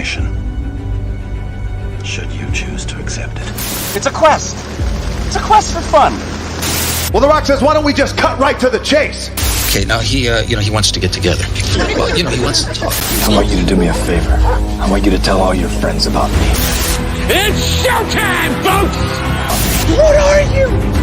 invitation, should you choose to accept it. It's a quest. It's a quest for fun. Well, The Rock says, why don't we just cut right to the chase? Okay, now he wants to get together. Well, he wants to talk. I want you to do me a favor. I want you to tell all your friends about me. It's showtime, folks! What are you?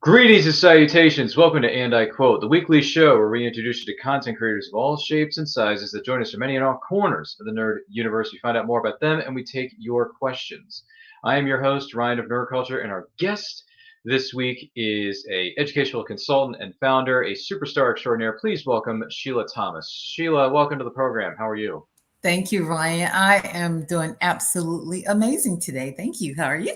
Greetings and salutations. Welcome to And I Quote, the weekly show where we introduce you to content creators of all shapes and sizes that join us from any and all corners of the nerd universe. We find out more about them and we take your questions. I am your host, Ryan of Nerd Culture, and our guest this week is a educational consultant and founder, a superstar extraordinaire. Please welcome Sheila Thomas. Sheila, welcome to the program. How are you? Thank you, Ryan. I am doing absolutely amazing today. Thank you. How are you?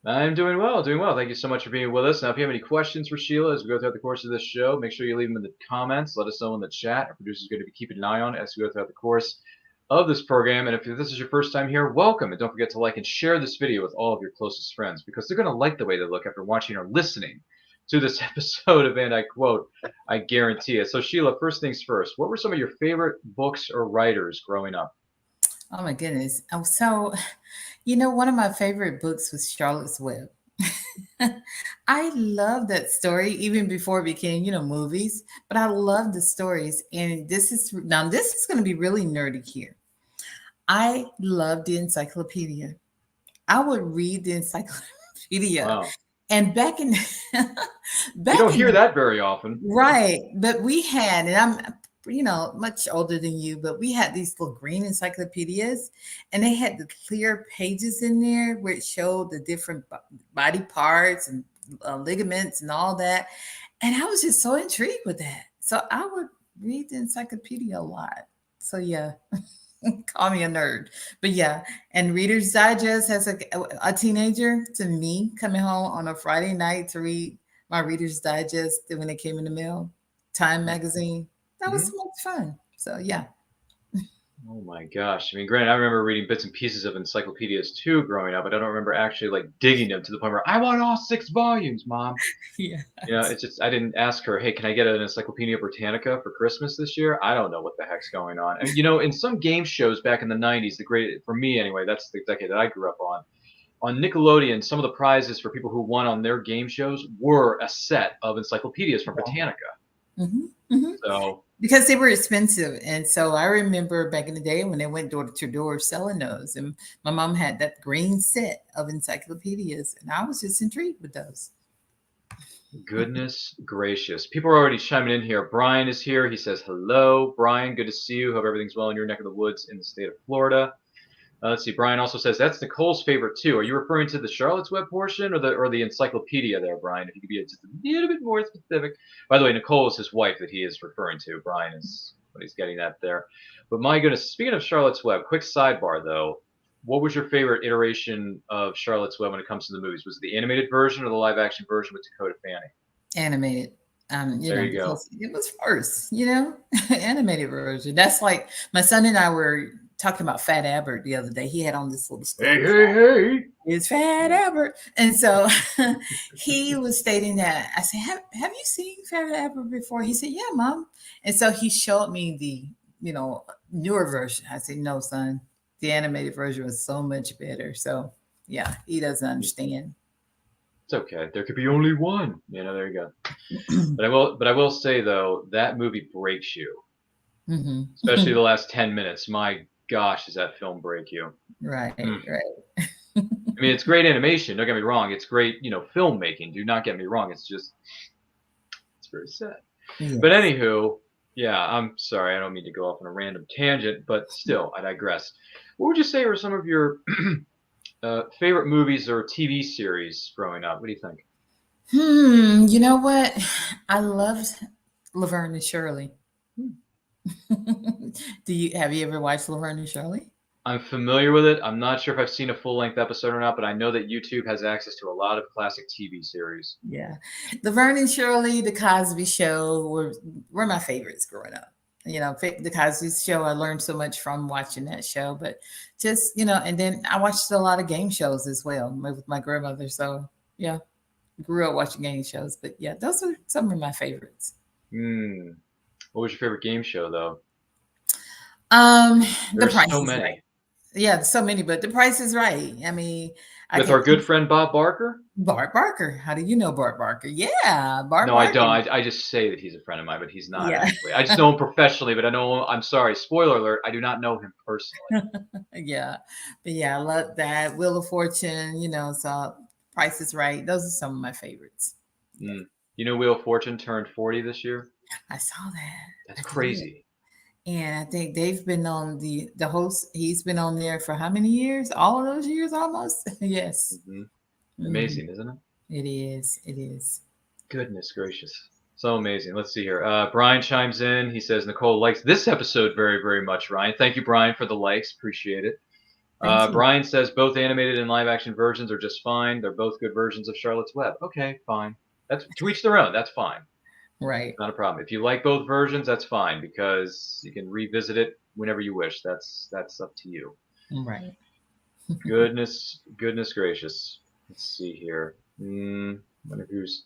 I'm doing well, Thank you so much for being with us. Now, if you have any questions for Sheila as we go throughout the course of this show, make sure you leave them in the comments. Let us know in the chat. Our producer is going to be keeping an eye on it as we go throughout the course of this program. And if this is your first time here, welcome. And don't forget to like and share this video with all of your closest friends because they're going to like the way they look after watching or listening to this episode of And I Quote. I guarantee it. So, Sheila, first things first, what were some of your favorite books or writers growing up? Oh, my goodness. So, one of my favorite books was Charlotte's Web. I love that story even before it became, movies, but I love the stories. And this is going to be really nerdy here. I love the encyclopedia. I would read the encyclopedia. Wow. And back in you don't hear that very often. Right. But we had, and I'm much older than you, but we had these little green encyclopedias and they had the clear pages in there where it showed the different body parts and ligaments and all that. And I was just so intrigued with that. So I would read the encyclopedia a lot. So yeah, call me a nerd, but yeah. And Reader's Digest as a teenager, to me, coming home on a Friday night to read my Reader's Digest when it came in the mail, Time magazine. That was so much fun. So, yeah. Oh, my gosh. I mean, granted, I remember reading bits and pieces of encyclopedias, too, growing up, but I don't remember actually, digging them to the point where I want all 6 volumes, Mom. Yeah. It's just, I didn't ask her, hey, can I get an Encyclopedia Britannica for Christmas this year? I don't know what the heck's going on. And, in some game shows back in the 90s, for me anyway, that's the decade that I grew up on Nickelodeon, some of the prizes for people who won on their game shows were a set of encyclopedias from Britannica. Mm-hmm. Mm-hmm. So... because they were expensive. And so I remember back in the day when they went door to door selling those. And my mom had that green set of encyclopedias. And I was just intrigued with those. Goodness gracious. People are already chiming in here. Brian is here. He says, hello, Brian. Good to see you. Hope everything's well in your neck of the woods in the state of Florida. Let's see. Brian also says that's Nicole's favorite too. Are you referring to the Charlotte's Web portion or the encyclopedia there, Brian? If you could be just a little bit more specific. By the way, Nicole is his wife that he is referring to. Brian is what he's getting at there. But my goodness, speaking of Charlotte's Web, quick sidebar though. What was your favorite iteration of Charlotte's Web when it comes to the movies? Was it the animated version or the live action version with Dakota Fanning? Animated. There you go. It was first, animated version. That's like my son and I were talking about Fat Albert the other day. He had on this little story. Hey. It's Fat Albert. And so he was stating that. I said, have you seen Fat Albert before? He said, yeah, Mom. And so he showed me the, newer version. I said, no, son, the animated version was so much better. So yeah, he doesn't understand. It's okay. There could be only one. There you go. But I will say though, that movie breaks you. Mm-hmm. Especially the last 10 minutes. My gosh, does that film break you? Right. I mean, it's great animation. Don't get me wrong. It's great, filmmaking. Do not get me wrong. It's very sad. Yes. But anywho, yeah, I'm sorry. I don't mean to go off on a random tangent, but still, I digress. What would you say were some of your favorite movies or TV series growing up? What do you think? You know what? I loved Laverne and Shirley. Have you ever watched Laverne and Shirley? I'm familiar with it. I'm not sure if I've seen a full-length episode or not, but I know that YouTube has access to a lot of classic TV series. Yeah. Laverne and Shirley, The Cosby Show were my favorites growing up. The Cosby Show, I learned so much from watching that show, but just, and then I watched a lot of game shows as well with my grandmother. So, yeah. grew up watching game shows. But yeah, those are some of my favorites. What was your favorite game show, though? The There's Price so is many. Right. Yeah, so many, but The Price is Right. I mean, I With can our good friend Bob Barker? Bart Barker. How do you know Bart Barker? Yeah, Bart No, I Barker. don't. I just say that he's a friend of mine, but he's not Yeah. actually. I just know him professionally, but I know. I'm sorry. Spoiler alert. I do not know him personally. Yeah, but yeah, I love that Wheel of Fortune. So Price is Right. Those are some of my favorites. You know, Wheel of Fortune turned 40 this year. I saw that. That's I did. crazy. And I think they've been on the host. He's been on there for how many years? All of those years, almost. Yes. Amazing, isn't it? It is. It is. Goodness gracious. So amazing. Let's see here. Brian chimes in. He says, Nicole likes this episode very, very much, Ryan. Thank you, Brian, for the likes. Appreciate it. Thank you. Brian says both animated and live action versions are just fine. They're both good versions of Charlotte's Web. Okay, fine. That's to each their own. That's fine. Right. Not a problem. If you like both versions, that's fine because you can revisit it whenever you wish. That's up to you. Right. Goodness gracious. Let's see here. Wonder who's.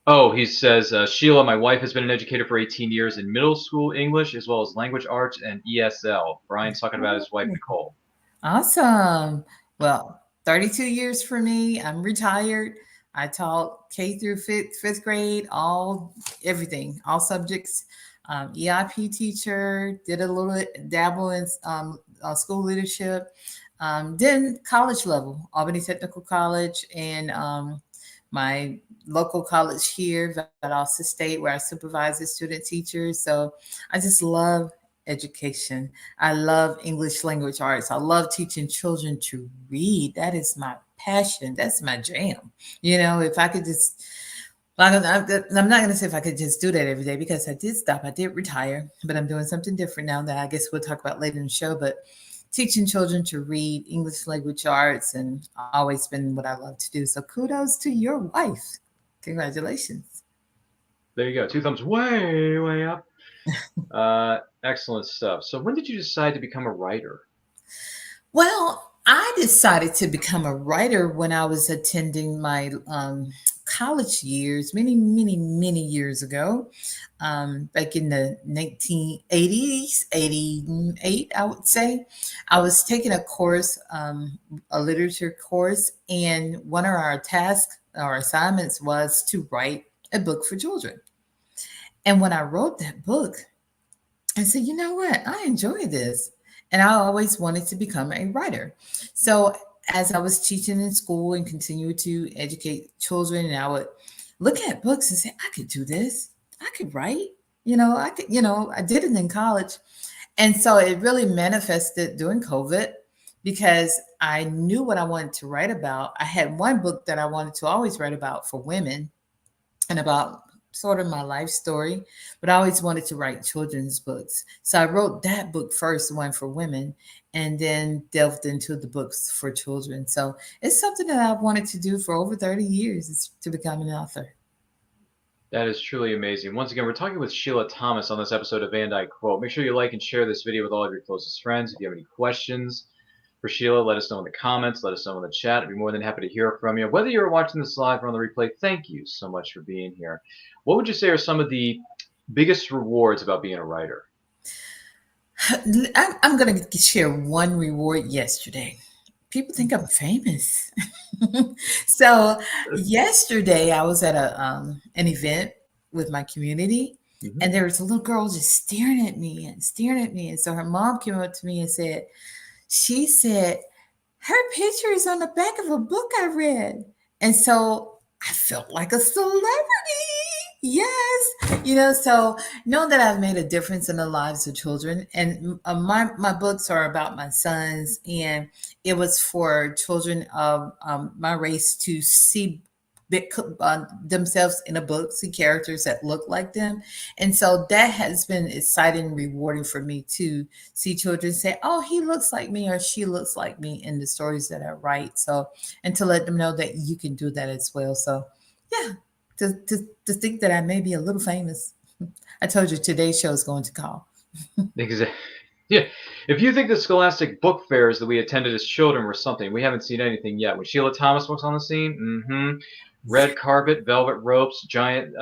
Oh, he says, Sheila, my wife has been an educator for 18 years in middle school English as well as language arts and ESL. Brian's talking about his wife, Nicole. Awesome. Well, 32 years for me. I'm retired. I taught K through fifth grade, everything, all subjects. EIP teacher, did a little dabble in school leadership. Then college level, Albany Technical College, and my local college here, Valdosta State, where I supervise the student teachers. So I just love education. I love English language arts. I love teaching children to read. That is my passion. That's my jam. If I could just, I'm not going to say if I could just do that every day because I did stop. I did retire, but I'm doing something different now that I guess we'll talk about later in the show. But teaching children to read, English language arts, and always been what I love to do. So kudos to your wife. Congratulations. There you go. 2 thumbs way, way up. Excellent stuff. So when did you decide to become a writer? Well, I decided to become a writer when I was attending my college years, many, many, many years ago, back in the 1980s, 88, I would say. I was taking a course, a literature course, and one of our tasks or assignments was to write a book for children. And when I wrote that book, I said, you know what? I enjoy this. And I always wanted to become a writer. So as I was teaching in school and continued to educate children, and I would look at books and say, I could do this. I could write. I did it in college. And so it really manifested during COVID because I knew what I wanted to write about. I had one book that I wanted to always write about for women and about sort of my life story, but I always wanted to write children's books. So I wrote that book first, one for women, and then delved into the books for children. So it's something that I've wanted to do for over 30 years, is to become an author. That is truly amazing. Once again, we're talking with Sheila Thomas on this episode of Van Dyke Quote. Make sure you like and share this video with all of your closest friends. If you have any questions for Sheila, let us know in the comments. Let us know in the chat. I'd be more than happy to hear from you. Whether you're watching this live or on the replay, thank you so much for being here. What would you say are some of the biggest rewards about being a writer? I'm going to share one reward yesterday. People think I'm famous. So yesterday I was at an event with my community, and there was a little girl just staring at me. And so her mom came up to me and said, her picture is on the back of a book I read. And so I felt like a celebrity. Yes. So know that I've made a difference in the lives of children. And my books are about my sons, and it was for children of my race to see themselves in a book, see characters that look like them. And so that has been exciting and rewarding for me to see children say, oh, he looks like me or she looks like me in the stories that I write. So, and to let them know that you can do that as well. So yeah, to think that I may be a little famous. I told you today's show is going to call. Exactly. Yeah. If you think the scholastic book fairs that we attended as children were something, we haven't seen anything yet. When Sheila Thomas was on the scene, red carpet, velvet ropes, giant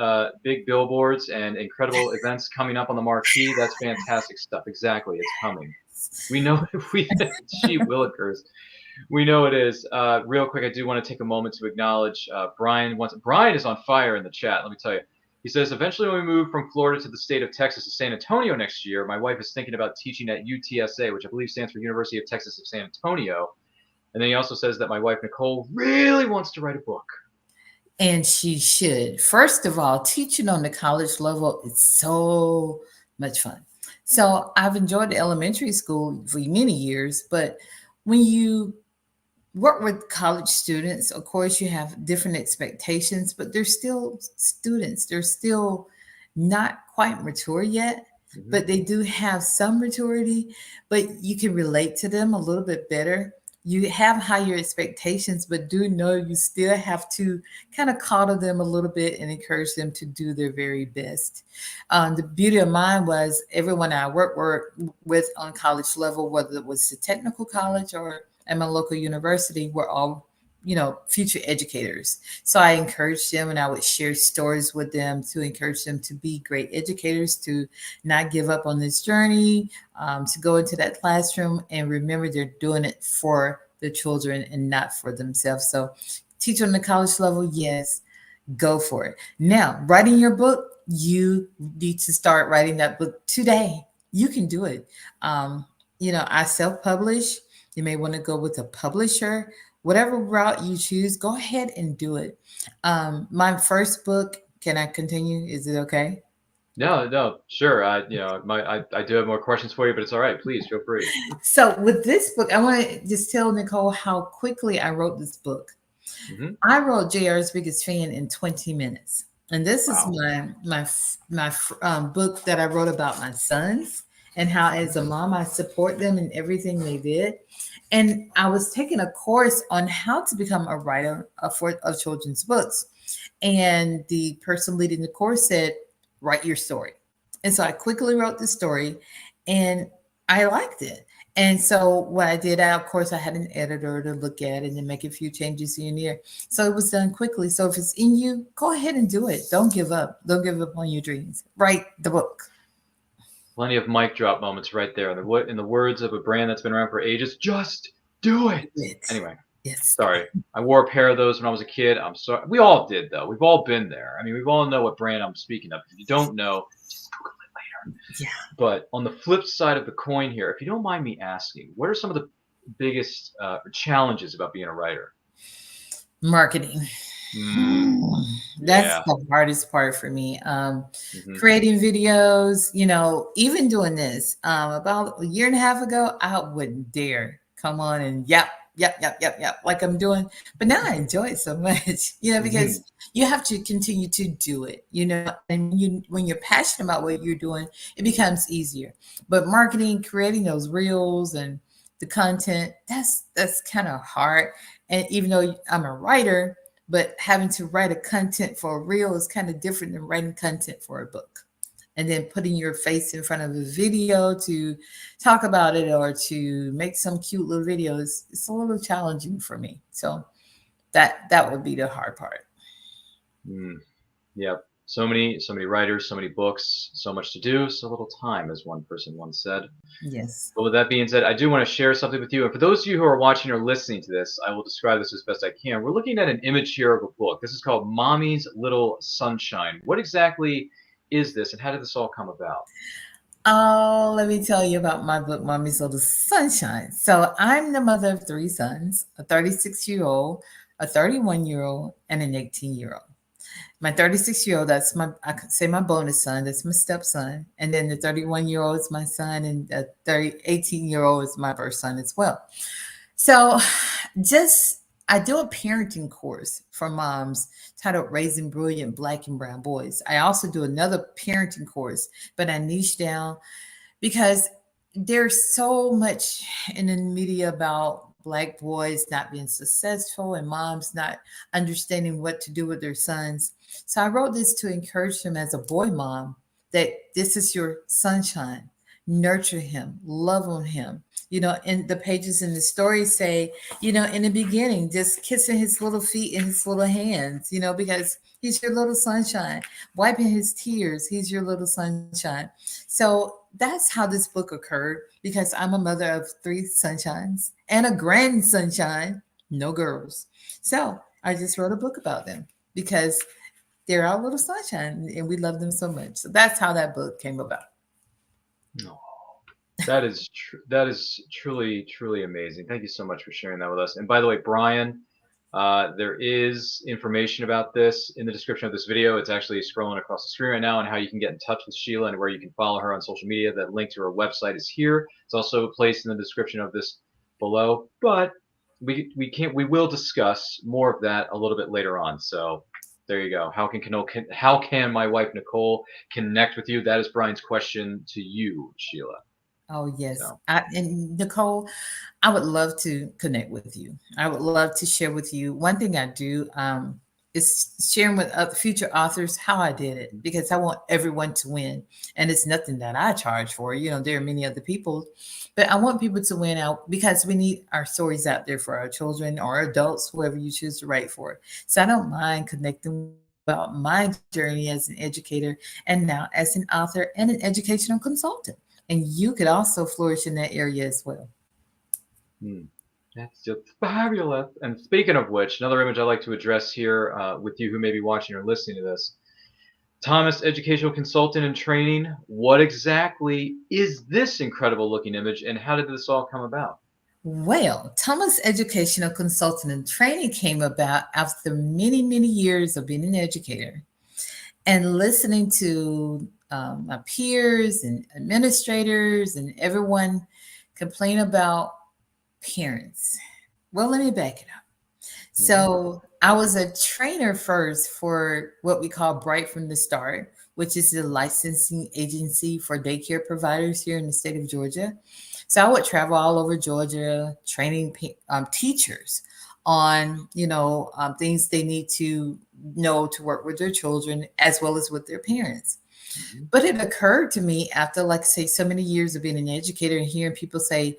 big billboards, and incredible events coming up on the marquee. That's fantastic stuff. Exactly, it's coming. We know she will occurs. We know it is. Real quick, I do want to take a moment to acknowledge Brian. Brian is on fire in the chat. Let me tell you. He says, eventually when we move from Florida to the state of Texas to San Antonio next year, my wife is thinking about teaching at UTSA, which I believe stands for University of Texas of San Antonio. And then he also says that my wife, Nicole, really wants to write a book. And she should. First of all, teaching on the college level is so much fun. So I've enjoyed the elementary school for many years, but when you work with college students, of course, you have different expectations, but they're still students. They're still not quite mature yet, but they do have some maturity, but you can relate to them a little bit better. You have higher expectations, but do know you still have to kind of coddle them a little bit and encourage them to do their very best. The beauty of mine was everyone I worked with on college level, whether it was a technical college or at my local university, were all, future educators. So I encouraged them and I would share stories with them to encourage them to be great educators, to not give up on this journey, to go into that classroom and remember they're doing it for the children and not for themselves. So teach on the college level, yes, go for it. Now, writing your book, you need to start writing that book today. You can do it. I self-publish. You may want to go with a publisher. Whatever route you choose, go ahead and do it. My first book, can I continue? Is it okay? No, sure. I do have more questions for you, but it's all right. Please feel free. So with this book, I want to just tell Nicole how quickly I wrote this book. I wrote JR's Biggest Fan in 20 minutes. And this is my book that I wrote about my sons and how as a mom, I support them in everything they did. And I was taking a course on how to become a writer of children's books. And the person leading the course said, write your story. And so I quickly wrote the story and I liked it. And so what I did, of course, I had an editor to look at it and make a few changes here and there. So it was done quickly. So if it's in you, go ahead and do it. Don't give up. Don't give up on your dreams. Write the book. Plenty of mic drop moments right there. In the words of a brand that's been around for ages, just do it. Anyway, yes. Sorry. I wore a pair of those when I was a kid. I'm sorry. We all did, though. We've all been there. I mean, we all know what brand I'm speaking of. If you don't know, just Google it later. Yeah. But on the flip side of the coin here, if you don't mind me asking, what are some of the biggest challenges about being a writer? Marketing. That's the hardest part for me. Creating videos, even doing this. About a year and a half ago, I wouldn't dare come on and yep, like I'm doing. But now I enjoy it so much, because you have to continue to do it, and when you're passionate about what you're doing, it becomes easier. But marketing, creating those reels and the content, that's kind of hard. And even though I'm a writer, but having to write a content for a reel is kind of different than writing content for a book. And then putting your face in front of a video to talk about it or to make some cute little videos, it's a little challenging for me. So that would be the hard part. Yep. So many writers, so many books, so much to do, so little time, as one person once said. Yes. But with that being said, I do want to share something with you. And for those of you who are watching or listening to this, I will describe this as best I can. We're looking at an image here of a book. This is called Mommy's Little SONshine. What exactly is this, and how did this all come about? Oh, let me tell you about my book, Mommy's Little SONshine. So I'm the mother of 3 sons, a 36-year-old, a 31-year-old, and an 18-year-old. My 36-year-old, I could say my bonus son, that's my stepson. And then the 31-year-old is my son, and the 18-year-old is my first son as well. So I do a parenting course for moms titled Raising Brilliant Black and Brown Boys. I also do another parenting course, but I niche down because there's so much in the media about Black boys not being successful and moms not understanding what to do with their sons. So I wrote this to encourage them as a boy mom that this is your sunshine. nurture him, love on him. And the pages in the story say, in the beginning, just kissing his little feet and his little hands, because he's your little sunshine, wiping his tears. He's your little sunshine. So that's how this book occurred, because I'm a mother of 3 sunshines and a grand sunshine, no girls. So I just wrote a book about them because they're our little sunshine and we love them so much. So that's how that book came about. Oh, that is truly amazing. Thank you so much for sharing that with us. And by the way, Brian, there is information about this in the description of this video. It's actually scrolling across the screen right now, and how you can get in touch with Sheila and where you can follow her on social media. That link to her website is here. It's also placed in the description of this below. But we will discuss more of that a little bit later on. So there you go. How can my wife Nicole connect with you? That is Brian's question to you, Sheila. Oh, yes. So. And Nicole, I would love to connect with you. I would love to share with you. One thing I do is sharing with future authors how I did it, because I want everyone to win. And it's nothing that I charge for. There are many other people, but I want people to win out, because we need our stories out there for our children or adults, whoever you choose to write for. So I don't mind connecting about my journey as an educator and now as an author and an educational consultant. And you could also flourish in that area as well. That's just fabulous. And speaking of which, another image I'd like to address here with you who may be watching or listening to this. Thomas, educational consultant and training. What exactly is this incredible looking image, and how did this all come about? Well, Thomas Educational Consultant and Training came about after many, many years of being an educator and listening to my peers and administrators and everyone complain about parents. Well, let me back it up. So I was a trainer first for what we call Bright from the Start, which is the licensing agency for daycare providers here in the state of Georgia. So I would travel all over Georgia, training teachers on, things they need to know to work with their children as well as with their parents. But it occurred to me after, like, say, so many years of being an educator and hearing people say,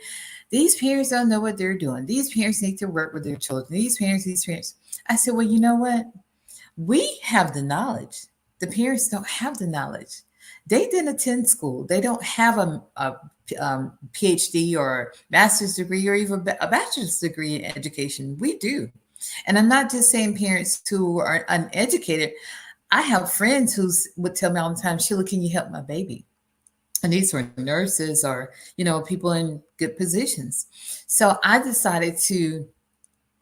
these parents don't know what they're doing. These parents need to work with their children. These parents. I said, well, you know what? We have the knowledge. The parents don't have the knowledge. They didn't attend school. They don't have a PhD or master's degree or even a bachelor's degree in education. We do. And I'm not just saying parents who are uneducated. I have friends who would tell me all the time, Sheila, can you help my baby? And these were nurses or, people in good positions. So I decided to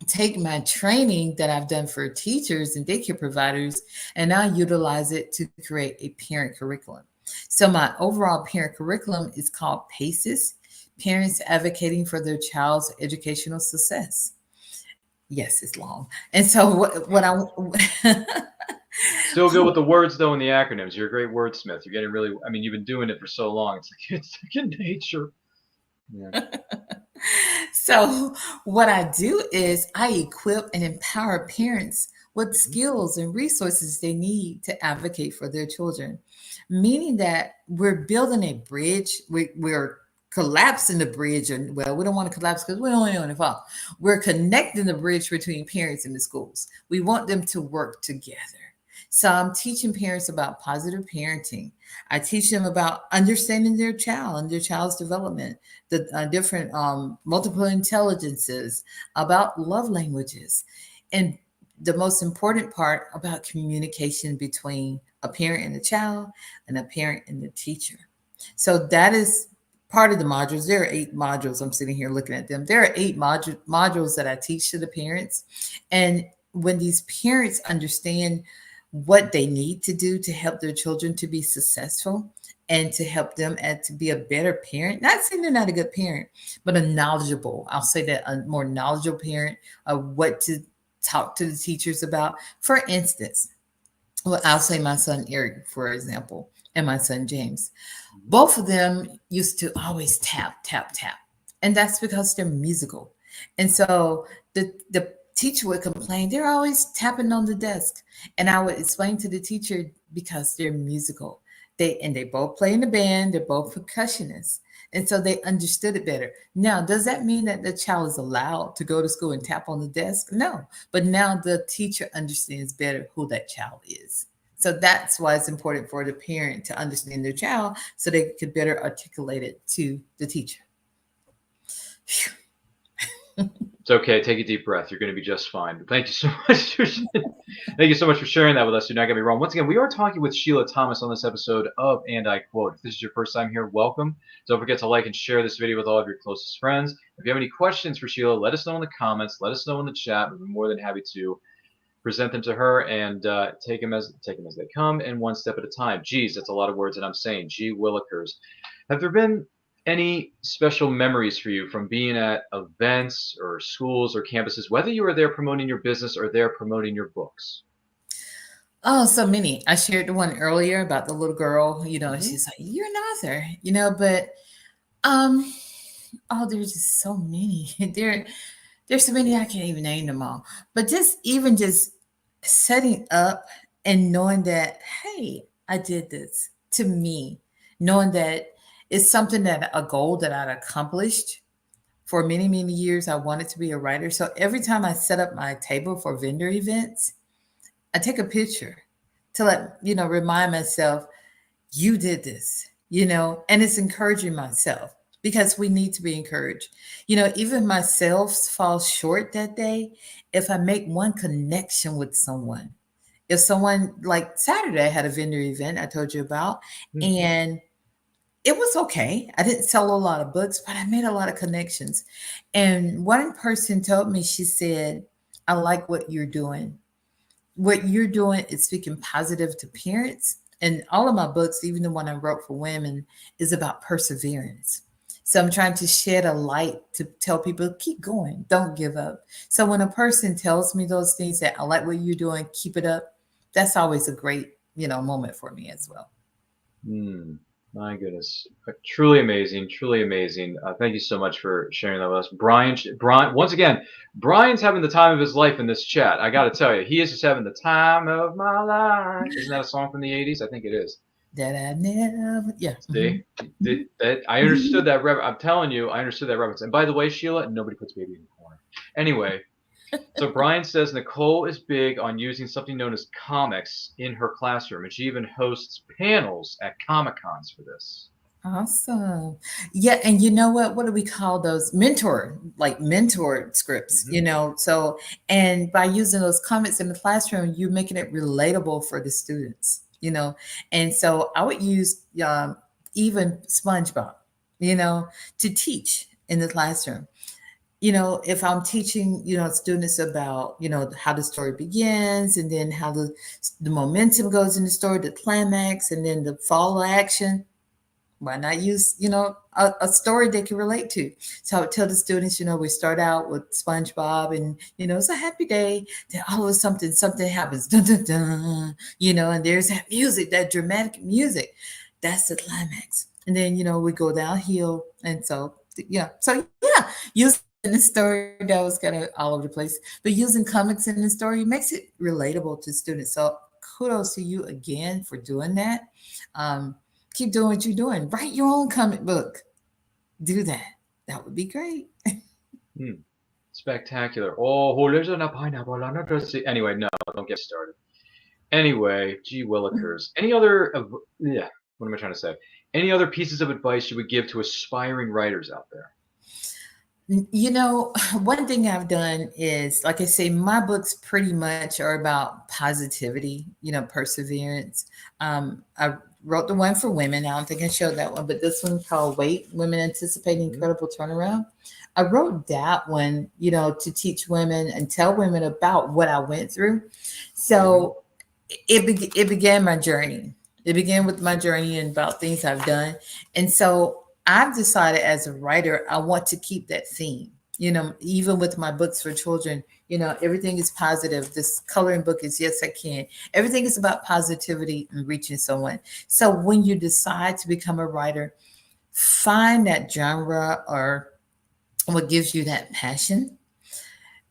take my training that I've done for teachers and daycare providers, and I utilize it to create a parent curriculum. So my overall parent curriculum is called P.A.C.E.S, Parents Advocating for Their Child's Educational Success. Yes, it's long. And so what I... Still good with the words, though, and the acronyms. You're a great wordsmith. You're getting really, you've been doing it for so long. It's second nature. Yeah. So what I do is I equip and empower parents with skills and resources they need to advocate for their children, meaning that we're building a bridge. We're collapsing the bridge, and we don't want to collapse because we don't want to fall. We're connecting the bridge between parents and the schools. We want them to work together. So I'm teaching parents about positive parenting. I teach them about understanding their child and their child's development, the different multiple intelligences, about love languages, and the most important part about communication between a parent and a child and a parent and the teacher. So that is part of the modules. There are 8 modules. I'm sitting here looking at them. There are 8 modules that I teach to the parents. And when these parents understand what they need to do to help their children to be successful and to help them and to be a better parent, not saying they're not a good parent, but a knowledgeable, I'll say that, a more knowledgeable parent of what to talk to the teachers about. For instance, well, I'll say my son Eric, for example, and my son James. Both of them used to always tap, tap, tap. And that's because they're musical. And so the teacher would complain, they're always tapping on the desk. And I would explain to the teacher, because they're musical. They both play in the band. They're both percussionists. And so they understood it better. Now, does that mean that the child is allowed to go to school and tap on the desk? No. But now the teacher understands better who that child is. So that's why it's important for the parent to understand their child so they could better articulate it to the teacher. Phew. It's okay. Take a deep breath. You're going to be just fine. But thank you so much. Thank you so much for sharing that with us. Do not get me wrong. Once again, we are talking with Sheila Thomas on this episode of And I Quote. If this is your first time here, welcome. Don't forget to like and share this video with all of your closest friends. If you have any questions for Sheila, let us know in the comments. Let us know in the chat. We'd be more than happy to present them to her and take them as they come and one step at a time. Geez, that's a lot of words that I'm saying. Gee willikers. Have there been any special memories for you from being at events or schools or campuses, whether you were there promoting your business or there promoting your books? Oh, so many. I shared the one earlier about the little girl, she's like, "You're an author," but there's just so many. There's so many I can't even name them all. But just setting up and knowing that, hey, I did this, to me, knowing that it's something that a goal that I'd accomplished for many, many years. I wanted to be a writer. So every time I set up my table for vendor events, I take a picture to remind myself, you did this, and it's encouraging myself because we need to be encouraged. Even myself falls short that day. If I make one connection with someone, if someone, like Saturday, I had a vendor event I told you about, and it was okay. I didn't sell a lot of books, but I made a lot of connections. And one person told me, she said, "I like what you're doing. What you're doing is speaking positive to parents." And all of my books, even the one I wrote for women, is about perseverance. So I'm trying to shed a light to tell people, keep going, don't give up. So when a person tells me those things, that I like what you're doing, keep it up, that's always a great, moment for me as well. My goodness, truly amazing, truly amazing. Thank you so much for sharing that with us. Brian, once again, Brian's having the time of his life in this chat. I got to tell you, he is just having the time of my life. Isn't that a song from the 80s? I think it is. That I never, yeah. See, I understood that. I'm telling you, I understood that reference. And by the way, Sheila, nobody puts baby in the corner. Anyway, so Brian says Nicole is big on using something known as comics in her classroom, and she even hosts panels at Comic-Cons for this. Awesome. Yeah, and you know what? What do we call those? Mentor scripts, So, and by using those comics in the classroom, you're making it relatable for the students, And so I would use even SpongeBob, to teach in the classroom. If I'm teaching, students about, how the story begins and then how the momentum goes in the story, the climax, and then the follow action, why not use, a story they can relate to? So I would tell the students, we start out with SpongeBob and, it's a happy day. Then all of a sudden something happens, dun, dun, dun, and there's that music, that dramatic music. That's the climax. And then, we go downhill. And so, use in the story that was kind of all over the place, but using comics in the story makes it relatable to students. So kudos to you again for doing that. Keep doing what you're doing. Write your own comic book. Do that. That would be great. Spectacular. Oh, there's a pineapple on it. Anyway, no, don't get started. Anyway, gee willikers. Any other, what am I trying to say? Any other pieces of advice you would give to aspiring writers out there? One thing I've done is, like I say, my books pretty much are about positivity, perseverance. I wrote the one for women. I don't think I showed that one, but this one called W.A.I.T, Women Anticipating Incredible Turnaround. I wrote that one, to teach women and tell women about what I went through. So it began my journey. It began with my journey and about things I've done. And so I've decided as a writer, I want to keep that theme, even with my books for children, everything is positive. This coloring book is Yes, I Can. Everything is about positivity and reaching someone. So when you decide to become a writer, find that genre or what gives you that passion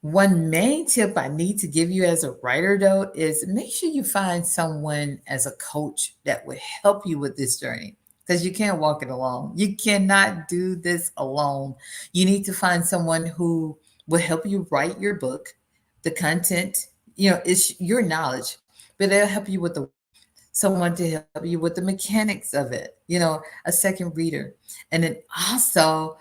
One main tip I need to give you as a writer, though, is make sure you find someone as a coach that would help you with this journey because you can't walk it alone. You cannot do this alone. You need to find someone who will help you write your book, the content, it's your knowledge, but they'll help you with the someone to help you with the mechanics of it, a second reader. And then also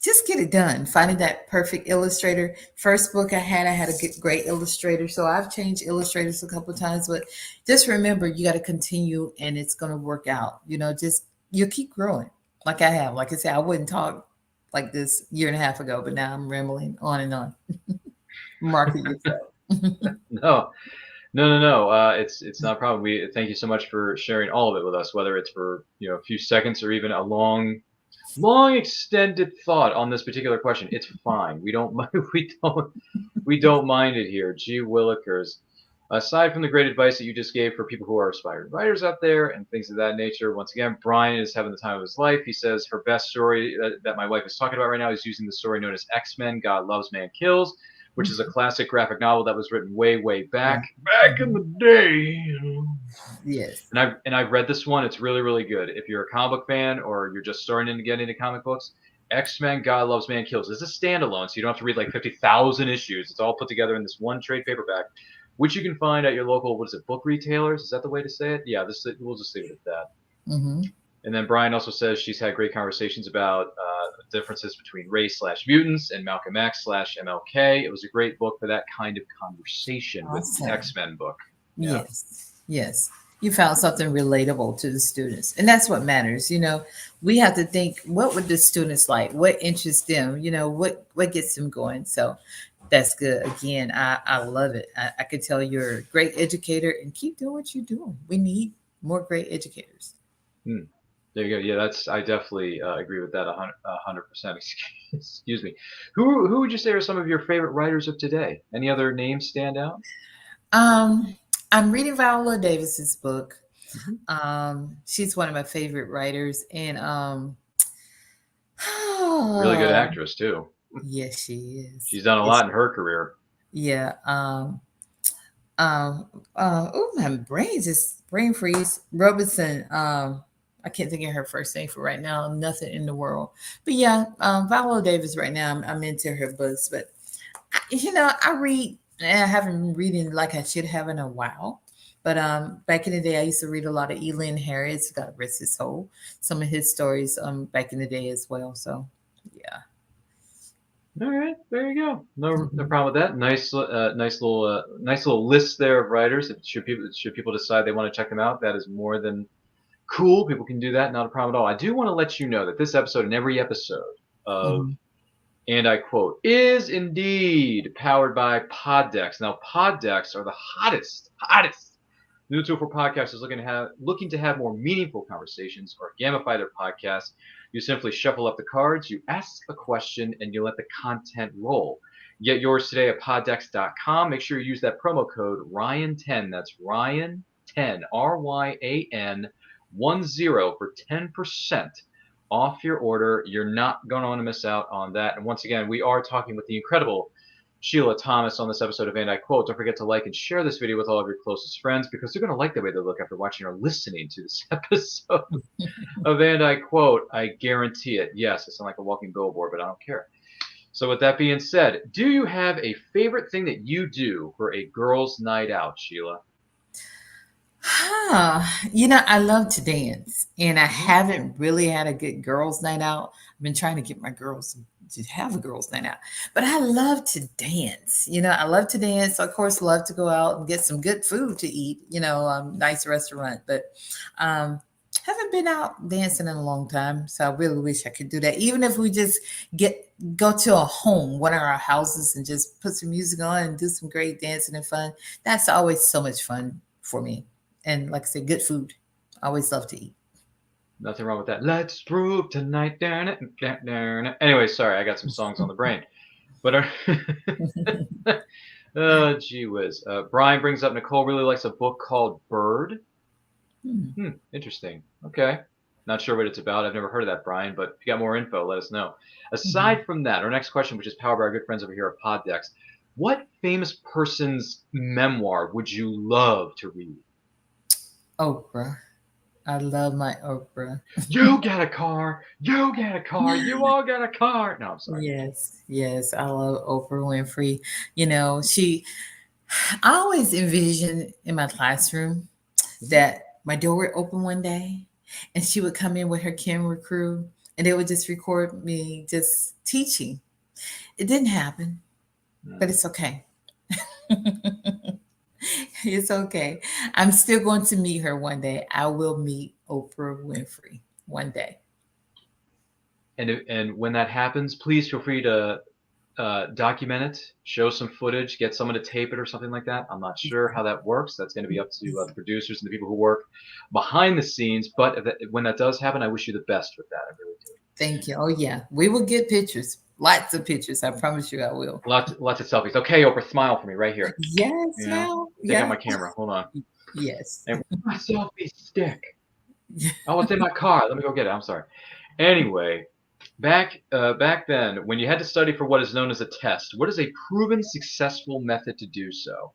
just get it done. Finding that perfect illustrator. First book I had a great illustrator. So I've changed illustrators a couple of times, but just remember you got to continue and it's going to work out. Just you keep growing like I have. Like I said, I wouldn't talk like this year and a half ago, but now I'm rambling on and on. Market yourself. No, no. It's not a problem. We thank you so much for sharing all of it with us, whether it's for a few seconds or even a long extended thought on this particular question. It's fine. We don't we don't mind it here. Gee willikers. Aside from the great advice that you just gave for people who are aspiring writers out there and things of that nature, once again, Brian is having the time of his life. He says her best story that my wife is talking about right now is using the story known as X-Men: God Loves, Man Kills, which is a classic graphic novel that was written way back in the day. Yes. And I've read this one. It's really good. If you're a comic book fan or you're just starting to get into comic books, X-Men: God Loves, Man Kills. It's a standalone, so you don't have to read like 50,000 issues. It's all put together in this one trade paperback, which you can find at your local, what is it, book retailers? Is that the way to say it? Yeah, we'll just leave it at that. Mm-hmm. And then Brian also says she's had great conversations about differences between race/mutants and Malcolm X/MLK. It was a great book for that kind of conversation with the X-Men book. Yeah. Yes. You found something relatable to the students. And that's what matters. We have to think, what would the students like? What interests them? What gets them going? So that's good. Again, I love it. I could tell you're a great educator and keep doing what you're doing. We need more great educators. There you go. Yeah, I definitely agree with that 100%. Excuse me. Who would you say are some of your favorite writers of today? Any other names stand out? I'm reading Viola Davis's book. She's one of my favorite writers, and really good actress too. Yes, she is. She's done a lot in her career. Yeah. My brain freeze. Robinson. I can't think of her first name for right now. Nothing in the world. But yeah, Viola Davis right now. I'm into her books, but I read. I haven't been reading like I should have in a while. But back in the day, I used to read a lot of Elian Harris. God rest his soul. Some of his stories back in the day as well. So yeah. All right, there you go. No problem with that. Nice little list there of writers. Should people decide they want to check them out, that is more than cool. People can do that. Not a problem at all. I do want to let you know that this episode and every episode of And I quote, is indeed powered by Poddex. Now, Poddex are the hottest new tool for podcasters looking to have more meaningful conversations or gamify their podcast. You simply shuffle up the cards, you ask a question, and you let the content roll. Get yours today at poddex.com. Make sure you use that promo code Ryan10. That's Ryan10, RYAN10 for 10% off your order. You're not going to want to miss out on that. And once again, we are talking with the incredible Sheila Thomas on this episode of And I Quote. Don't forget to like and share this video with all of your closest friends because they're going to like the way they look after watching or listening to this episode of And I Quote. I guarantee it. Yes, I sound like a walking billboard, but I don't care. So with that being said, do you have a favorite thing that you do for a girls' night out, Sheila? I love to dance, and I haven't really had a good girls' night out. I've been trying to get my girls to have a girls' night out, but I love to dance. I love to dance. Of course, love to go out and get some good food to eat. Nice restaurant, but haven't been out dancing in a long time. So I really wish I could do that. Even if we just go to a home, one of our houses, and just put some music on and do some great dancing and fun. That's always so much fun for me. And like I said, good food. I always love to eat. Nothing wrong with that. Let's prove tonight. Anyway, sorry, I got some songs on the brain. But oh, gee whiz. Brian brings up Nicole really likes a book called Bird. Interesting. Okay. Not sure what it's about. I've never heard of that, Brian, but if you got more info, let us know. Aside from that, our next question, which is powered by our good friends over here at Poddex, What famous person's memoir would you love to read? Oprah. I love my Oprah. You get a car. You get a car. You all get a car. No, I'm sorry. Yes, I love Oprah Winfrey. You know, I always envision in my classroom that my door would open one day and she would come in with her camera crew and they would just record me just teaching. It didn't happen, but it's okay. It's okay. I'm still going to meet her one day. I will meet Oprah Winfrey one day. And when that happens, please feel free to document it, show some footage, get someone to tape it or something like that. I'm not sure how that works. That's going to be up to the producers and the people who work behind the scenes. But when that does happen, I wish you the best with that. I really do. Thank you. Oh, yeah. We will get pictures. Lots of pictures. I promise you I will. Lots of selfies. Okay, Oprah, smile for me right here. Yes, smile. Take out my camera. Hold on. Yes. And my selfie stick. Oh, it's in my car. Let me go get it. I'm sorry. Anyway, back then, when you had to study for what is known as a test, what is a proven successful method to do so?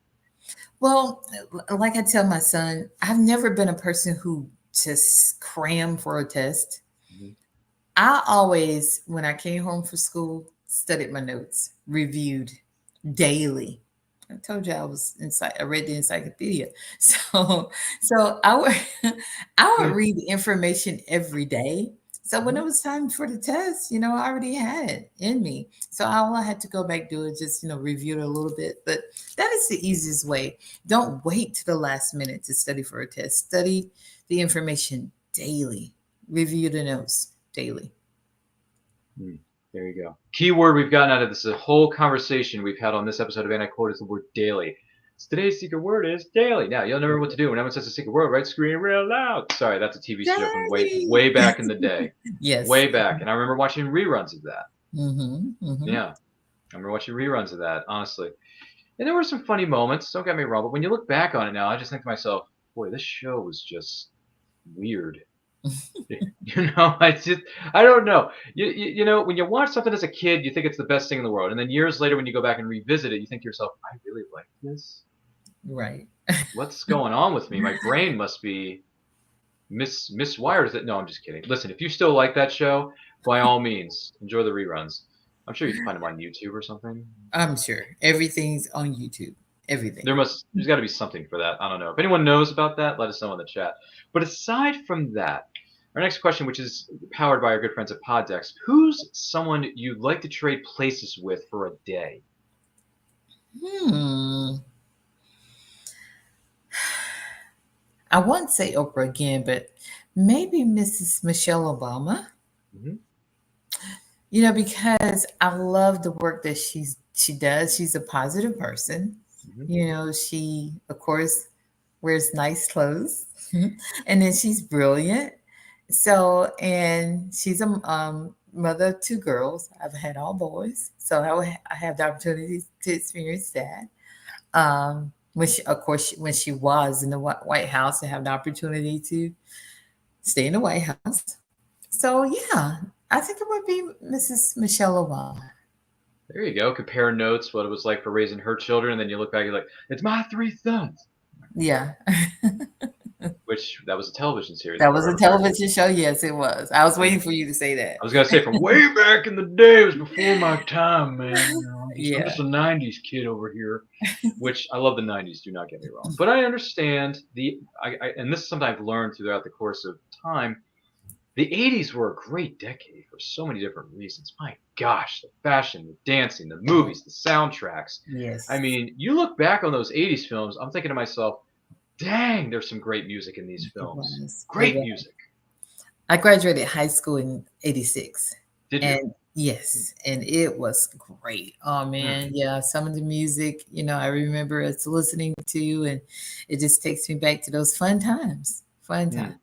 Well, like I tell my son, I've never been a person who just crammed for a test. I always, when I came home from school, studied my notes, reviewed daily. I told you I was I read the encyclopedia. So I would read the information every day. So when it was time for the test, I already had it in me. So all I had to go back do is just, review it a little bit. But that is the easiest way. Don't wait to the last minute to study for a test. Study the information daily. Review the notes daily. There you go. Key word we've gotten out of this whole conversation we've had on this episode of Anti-Quote is the word daily. Today's secret word is daily. Now, you'll never know what to do when anyone says a secret word, right? Scream real loud. Sorry, that's a TV show from way back in the day. Yes. Way back. And I remember watching reruns of that. Mm-hmm. Yeah. I remember watching reruns of that, honestly. And there were some funny moments, don't get me wrong, but when you look back on it now, I just think to myself, boy, this show was just weird. I don't know. When you watch something as a kid, you think it's the best thing in the world. And then years later, when you go back and revisit it, you think to yourself, I really like this. Right. What's going on with me? My brain must be miswired. No, I'm just kidding. Listen, if you still like that show, by all means, enjoy the reruns. I'm sure you can find them on YouTube or something. I'm sure. Everything's on YouTube. Everything. There's got to be something for that. I don't know. If anyone knows about that, let us know in the chat. But aside from that, our next question, which is powered by our good friends at Poddex, who's someone you'd like to trade places with for a day? I won't say Oprah again, but maybe Mrs. Michelle Obama. Mm-hmm. Because I love the work that she does. She's a positive person. Mm-hmm. She, of course, wears nice clothes. And then she's brilliant. So, and she's a mother of 2 girls. I've had all boys. So I have the opportunity to experience that. When she was in the White House, I have the opportunity to stay in the White House. So, yeah, I think it would be Mrs. Michelle Obama. There you go. Compare notes, what it was like for raising her children, and then you look back, you're like, it's my 3 sons. Yeah. Which, that was a television series. That was a television show? Yes, it was. I was waiting for you to say that. I was going to say, from way back in the day, it was before my time, man. I'm just a 90s kid over here, which I love the 90s, do not get me wrong. But I understand, and this is something I've learned throughout the course of time, the 80s were a great decade for so many different reasons. My gosh, the fashion, the dancing, the movies, the soundtracks. Yes. I mean, you look back on those 80s films, I'm thinking to myself, dang, there's some great music in these films. Great music. I graduated high school in 86. Did you? And yes, and it was great. Oh, man. Yeah, some of the music, I remember us listening to, and it just takes me back to those fun times. And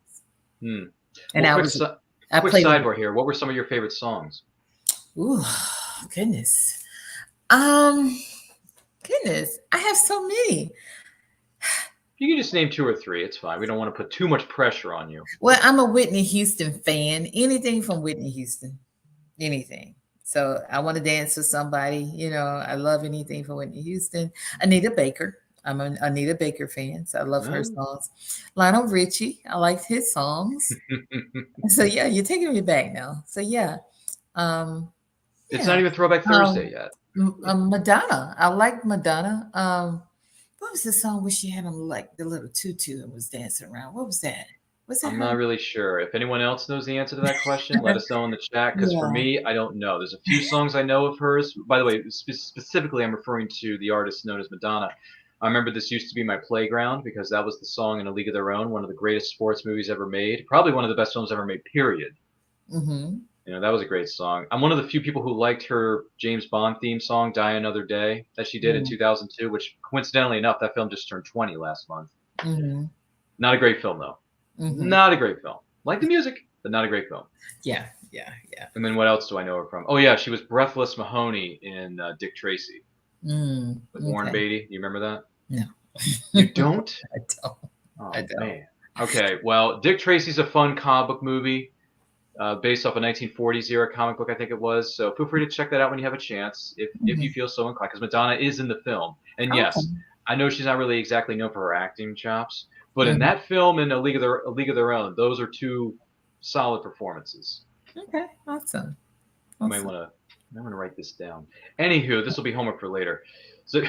well, quick sidebar here. What were some of your favorite songs? Ooh, goodness. Goodness, I have so many. You can just name 2 or 3. It's fine. We don't want to put too much pressure on you. Well, I'm a Whitney Houston fan. Anything from Whitney Houston. Anything. So I want to dance with somebody. I love anything from Whitney Houston. Anita Baker. I'm an Anita Baker fan, so I love her Oh. songs. Lionel Richie. I like his songs. So yeah, you're taking me back now. So yeah, um, It's yeah. not even Throwback Um, Thursday yet. Madonna. I like Madonna. What was the song where she had on like the little tutu and was dancing around? What was that? Was that I'm her? not really sure. If anyone else knows the answer to that question, let us know in the chat. Because for Yeah. me, I don't know. There's a few songs I know of hers. By the way, specifically, I'm referring to the artist known as Madonna. I remember this used to be my playground because that was the song in A League of Their Own, one of the greatest sports movies ever made, probably one of the best films ever made. Period. Mm-hmm. That was a great song. I'm one of the few people who liked her James Bond theme song, Die Another Day, that she did in 2002, which coincidentally enough, that film just turned 20 last month. Mm-hmm. Not a great film, though. Mm-hmm. Not a great film. Like the music, but not a great film. Yeah. And then what else do I know her from? Oh, yeah, she was Breathless Mahoney in Dick Tracy with Warren Okay. Beatty. You remember that? No. You don't? I don't. Oh, I don't. man. Okay, well, Dick Tracy's a fun comic book movie. Based off a 1940s era comic book, I think it was. So feel free to check that out when you have a chance, if you feel so inclined, because Madonna is in the film. And Okay. yes, I know she's not really exactly known for her acting chops, but in that film and A League of Their Own, those are two solid performances. Okay. Awesome. You might want to write this down. Anywho, this will be homework for later. So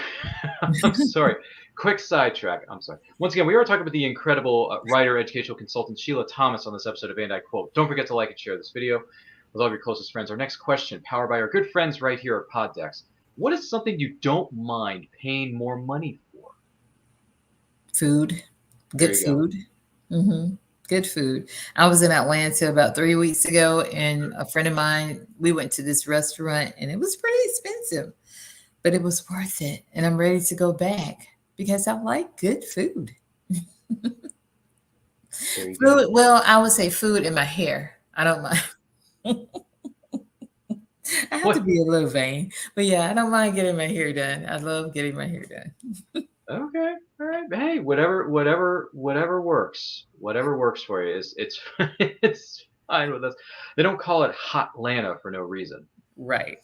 I'm sorry. Quick sidetrack. I'm sorry. Once again, we are talking about the incredible writer, educational consultant Sheila Thomas on this episode of And I Quote. Don't forget to like and share this video with all of your closest friends. Our next question, powered by our good friends right here at Poddex. What is something you don't mind paying more money for? Food. Good food. Mm-hmm. Good food. I was in Atlanta about 3 weeks ago, and a friend of mine, we went to this restaurant, and it was pretty expensive, but it was worth it. And I'm ready to go back because I like good food. Food, well, I would say food in my hair. I don't mind. I have to be a little vain, but yeah, I don't mind getting my hair done. I love getting my hair done. Okay, all right. Hey, whatever works. Whatever works for you is it's it's fine with us. They don't call it Hot Atlanta for no reason. Right.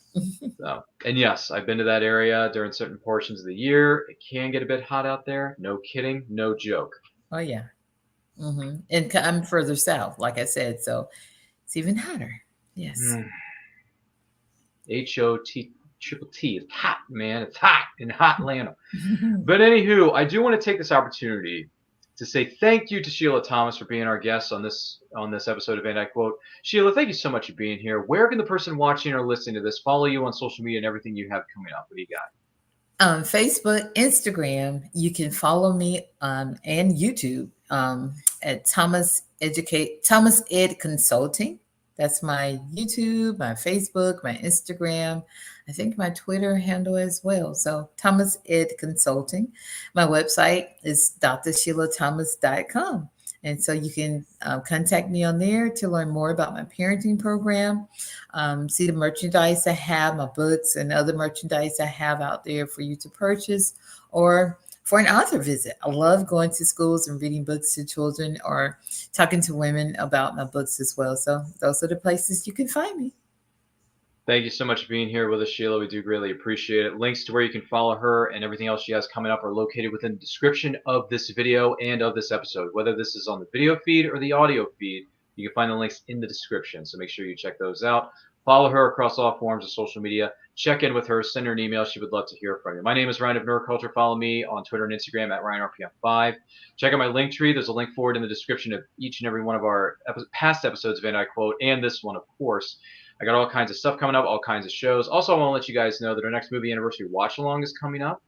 So, and yes, I've been to that area during certain portions of the year. It can get a bit hot out there. No kidding, no joke. Oh yeah. And I'm further south, like I said, so it's even hotter. Yes. HOT triple T. It's hot, man. It's hot in hot Atlanta. But anywho, I do want to take this opportunity to say thank you to Sheila Thomas for being our guest on this episode of And I Quote. Sheila, thank you so much for being here. Where can the person watching or listening to this follow you on social media and everything you have coming up? What do you got? Facebook, Instagram. You can follow me and YouTube at Thomas Ed Consulting. That's my YouTube, my Facebook, my Instagram. I think my Twitter handle as well. So Thomas Ed Consulting. My website is drsheila.thomas.com. And so you can contact me on there to learn more about my parenting program, see the merchandise I have, my books and other merchandise I have out there for you to purchase, or for an author visit. I love going to schools and reading books to children or talking to women about my books as well. So those are the places you can find me. Thank you so much for being here with us, Sheila. We do greatly appreciate it. Links to where you can follow her and everything else she has coming up are located within the description of this video and of this episode. Whether this is on the video feed or the audio feed, you can find the links in the description. So make sure you check those out. Follow her across all forms of social media. Check in with her. Send her an email. She would love to hear from you. My name is Ryan of Nerd Culture. Follow me on Twitter and Instagram at RyanRPM5. Check out my link tree. There's a link for it in the description of each and every one of our past episodes of And I Quote, and this one, of course. I got all kinds of stuff coming up, all kinds of shows. Also, I want to let you guys know that our next movie anniversary watch-along is coming up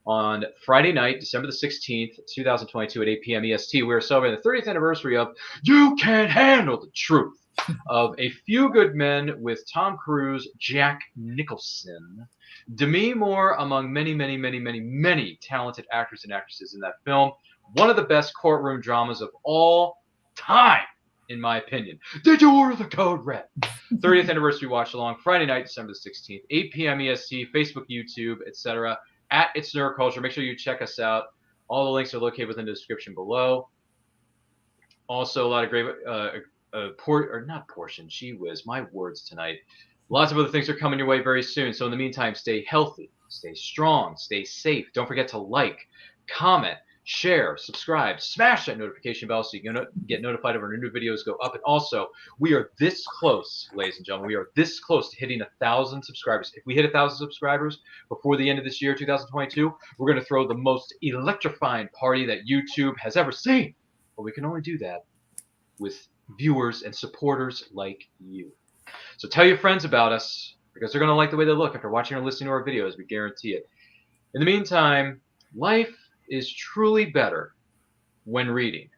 on Friday night, December the 16th, 2022 at 8 p.m. EST. We are celebrating the 30th anniversary of You Can't Handle the Truth of A Few Good Men with Tom Cruise, Jack Nicholson, Demi Moore, among many, many, many, many, many talented actors and actresses in that film. One of the best courtroom dramas of all time, in my opinion. Did you order the code red? 30th anniversary watch along, Friday night, December the 16th, 8 p.m. EST, Facebook, YouTube, etc. at It's Nerd Culture. Make sure you check us out. All the links are located within the description below. Also, a lot of great not portion. Gee whiz, my words tonight. Lots of other things are coming your way very soon. So in the meantime, stay healthy, stay strong, stay safe. Don't forget to like, comment, share, subscribe, smash that notification bell so you can get notified of our new videos go up. And also, we are this close, ladies and gentlemen, we are this close to hitting 1,000 subscribers. If we hit 1,000 subscribers before the end of this year, 2022, we're going to throw the most electrifying party that YouTube has ever seen. But we can only do that with viewers and supporters like you. So tell your friends about us, because they're going to like the way they look after watching or listening to our videos. We guarantee it. In the meantime, life is truly better when reading.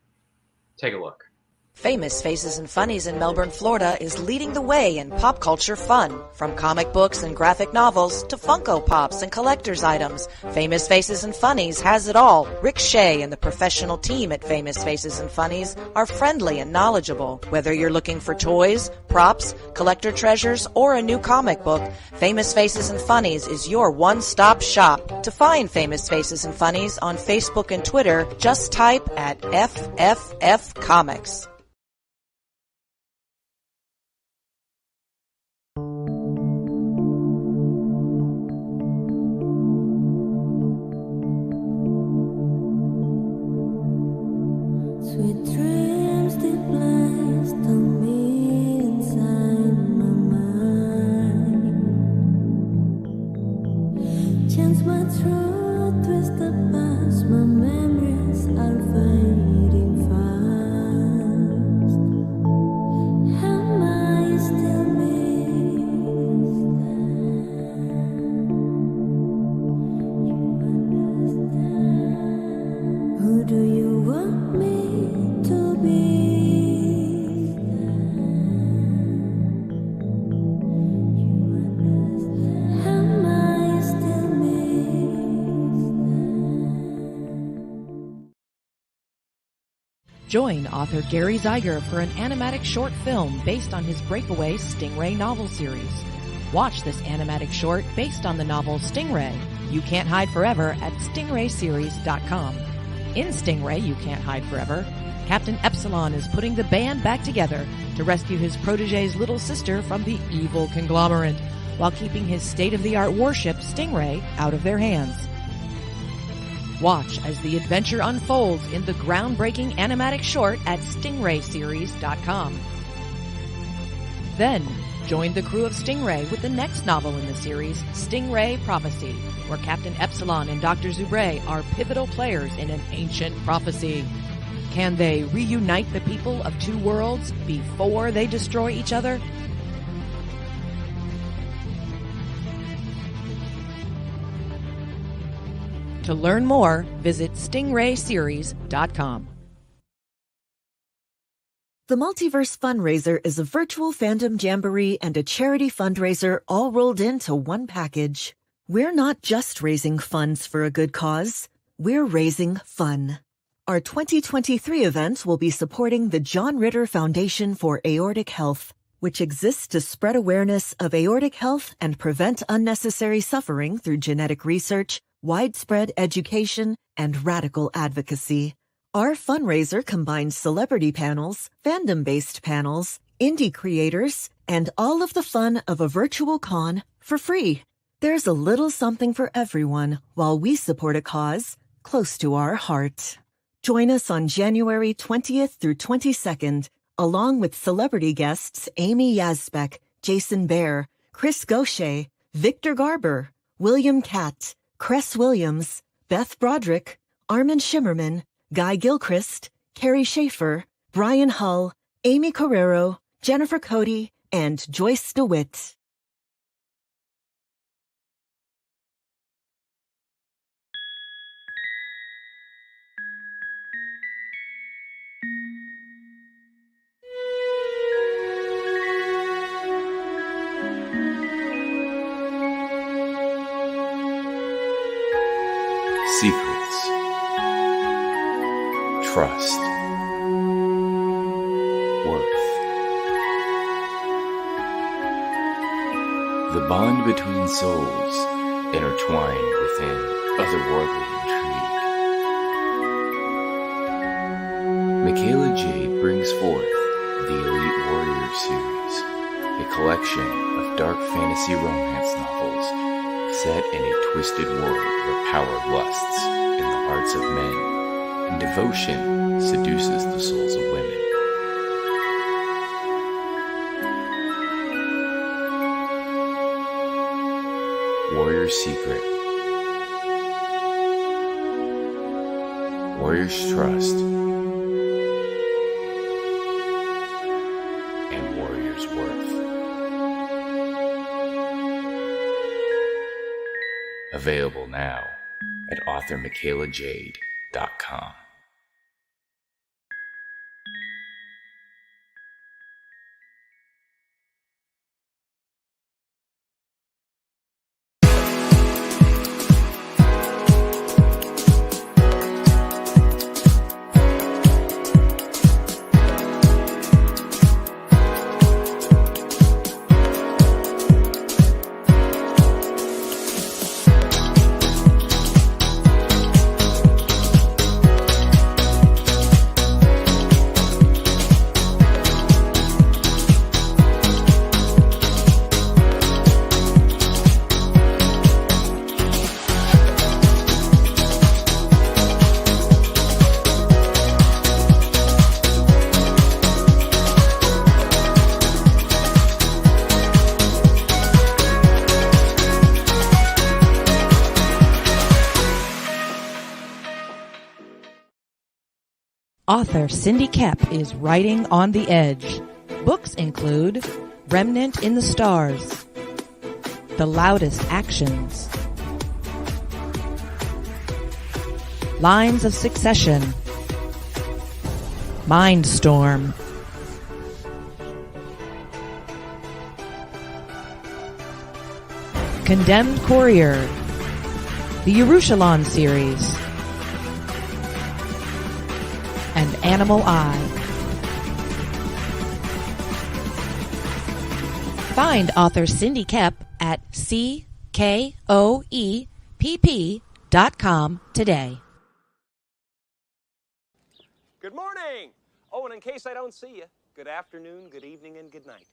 Take a look. Famous Faces and Funnies in Melbourne, Florida is leading the way in pop culture fun. From comic books and graphic novels to Funko Pops and collector's items, Famous Faces and Funnies has it all. Rick Shea and the professional team at Famous Faces and Funnies are friendly and knowledgeable. Whether you're looking for toys, props, collector treasures, or a new comic book, Famous Faces and Funnies is your one-stop shop. To find Famous Faces and Funnies on Facebook and Twitter, just type at FFF Comics. Sweet dreams they placed on me inside my mind. Chance my truth twisted past, my memories are fading fast. Am I still missed? You understand? Who do you want me to be? Am I still Join author Gary Zeiger for an animatic short film based on his breakaway Stingray novel series. Watch this animatic short based on the novel Stingray, You Can't Hide Forever at stingrayseries.com. In Stingray, You Can't Hide Forever, Captain Epsilon is putting the band back together to rescue his protege's little sister from the evil conglomerate, while keeping his state-of-the-art warship, Stingray, out of their hands. Watch as the adventure unfolds in the groundbreaking animatic short at stingrayseries.com. Then, join the crew of Stingray with the next novel in the series, Stingray Prophecy, where Captain Epsilon and Dr. Zubre are pivotal players in an ancient prophecy. Can they reunite the people of two worlds before they destroy each other? To learn more, visit stingrayseries.com. The Multiverse Fundraiser is a virtual fandom jamboree and a charity fundraiser all rolled into one package. We're not just raising funds for a good cause, we're raising fun. Our 2023 event will be supporting the John Ritter Foundation for Aortic Health, which exists to spread awareness of aortic health and prevent unnecessary suffering through genetic research, widespread education, and radical advocacy. Our fundraiser combines celebrity panels, fandom-based panels, indie creators, and all of the fun of a virtual con for free. There's a little something for everyone while we support a cause close to our heart. Join us on January 20th through 22nd, along with celebrity guests Amy Yazbek, Jason Bear, Chris Gaucher, Victor Garber, William Catt, Cress Williams, Beth Broderick, Armin Shimmerman, Guy Gilchrist, Carrie Schaefer, Brian Hull, Amy Carrero, Jennifer Cody, and Joyce DeWitt. Secrets, trust, worth. The bond between souls intertwined within otherworldly intrigue. Michaela J. brings forth the Elite Warrior series, a collection of dark fantasy romance novels set in a twisted world where power lusts in the hearts of men and devotion seduces the souls of women. Warrior's Secret, Warrior's Trust, and Warrior's Worth. Available now at authormichaelajade.com. Author Cindy Kep is writing on the edge. Books include Remnant in the Stars, The Loudest Actions, Lines of Succession, Mindstorm, Condemned Courier, the Yerushalayim series, and Animal Eye. Find author Cindy Kep at CKOEPP.com today. Good morning. Oh, and in case I don't see you, good afternoon, good evening, and good night.